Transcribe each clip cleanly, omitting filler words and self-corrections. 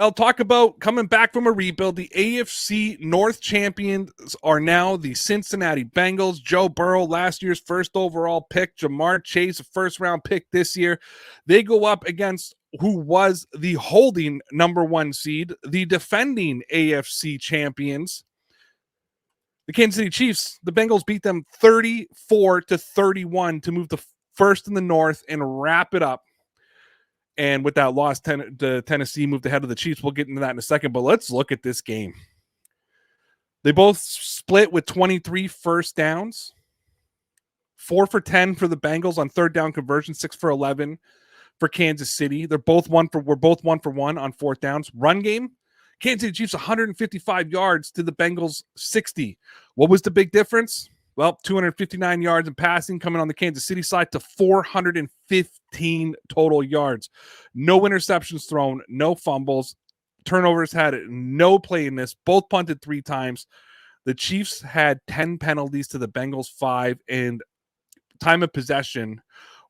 I'll talk about coming back from a rebuild. The AFC North champions are now the Cincinnati Bengals. Joe Burrow, last year's first overall pick. Jamar Chase, a first-round pick this year. They go up against who was the holding number one seed, the defending AFC champions, the Kansas City Chiefs. The Bengals beat them 34-31 to move to first in the North and wrap it up. And with that loss, Tennessee moved ahead of the Chiefs. We'll get into that in a second, but let's look at this game. They both split with 23 first downs. 4 for 10 for the Bengals on third down conversion, 6 for 11 for Kansas City. We're both 1 for 1 on fourth downs. Run game, Kansas City Chiefs 155 yards to the Bengals 60. What was the big difference? Well, 259 yards in passing coming on the Kansas City side to 415 total yards. No interceptions thrown, no fumbles. Turnovers had no play in this. Both punted 3 times. The Chiefs had 10 penalties to the Bengals 5, and time of possession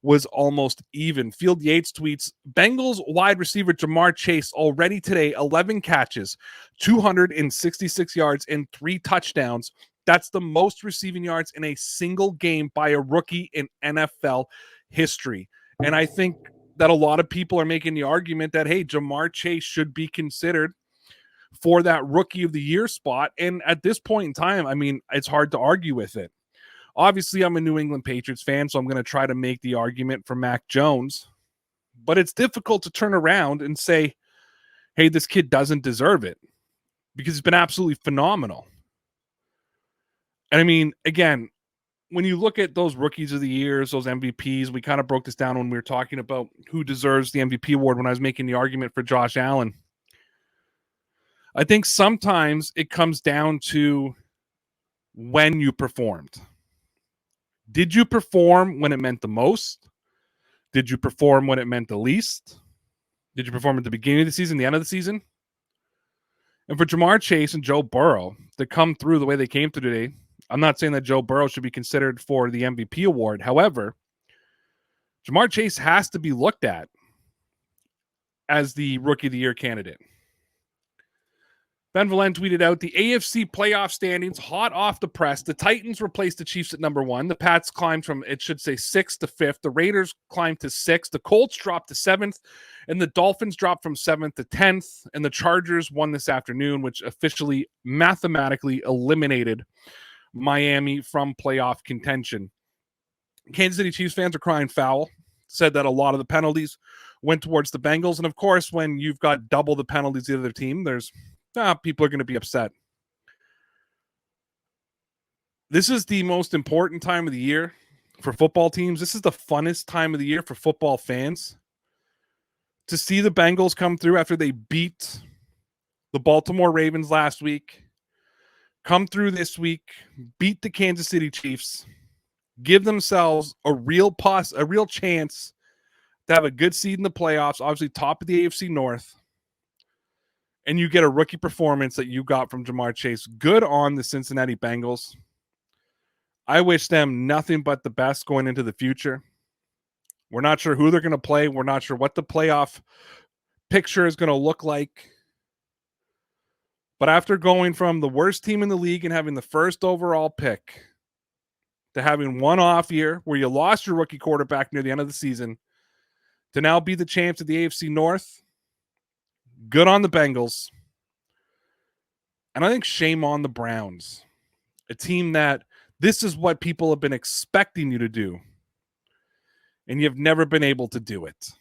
was almost even. Field Yates tweets, Bengals wide receiver Jamar Chase already today, 11 catches, 266 yards, and 3 touchdowns. That's the most receiving yards in a single game by a rookie in NFL history. And I think that a lot of people are making the argument that, hey, Jamar Chase should be considered for that rookie of the year spot. And at this point in time, I mean, it's hard to argue with it. Obviously, I'm a New England Patriots fan, so I'm going to try to make the argument for Mac Jones. But it's difficult to turn around and say, hey, this kid doesn't deserve it, because he's been absolutely phenomenal. And I mean, again, when you look at those rookies of the years, those MVPs, we kind of broke this down when we were talking about who deserves the MVP award when I was making the argument for Josh Allen. I think sometimes it comes down to when you performed. Did you perform when it meant the most? Did you perform when it meant the least? Did you perform at the beginning of the season, the end of the season? And for Jamar Chase and Joe Burrow to come through the way they came through today, I'm not saying that Joe Burrow should be considered for the MVP award. However, Jamar Chase has to be looked at as the Rookie of the Year candidate. Ben Valen tweeted out, the AFC playoff standings hot off the press. The Titans replaced the Chiefs at number 1. The Pats climbed from, it should say, 6th to 5th. The Raiders climbed to 6th. The Colts dropped to 7th. And the Dolphins dropped from 7th to 10th. And the Chargers won this afternoon, which officially mathematically eliminated Miami from playoff contention. Kansas City Chiefs fans are crying foul. Said that a lot of the penalties went towards the Bengals. And of course, when you've got double the penalties of the other team, there's people are going to be upset. This is the most important time of the year for football teams. This is the funnest time of the year for football fans. To see the Bengals come through after they beat the Baltimore Ravens last week, come through this week, beat the Kansas City Chiefs, give themselves a real chance to have a good seed in the playoffs, obviously top of the AFC North, and you get a rookie performance that you got from Jamar Chase. Good on the Cincinnati Bengals. I wish them nothing but the best going into the future. We're not sure who they're going to play. We're not sure what the playoff picture is going to look like. But after going from the worst team in the league and having the first overall pick to having one off year where you lost your rookie quarterback near the end of the season to now be the champs of the AFC North, good on the Bengals. And I think shame on the Browns, a team that this is what people have been expecting you to do, and you've never been able to do it.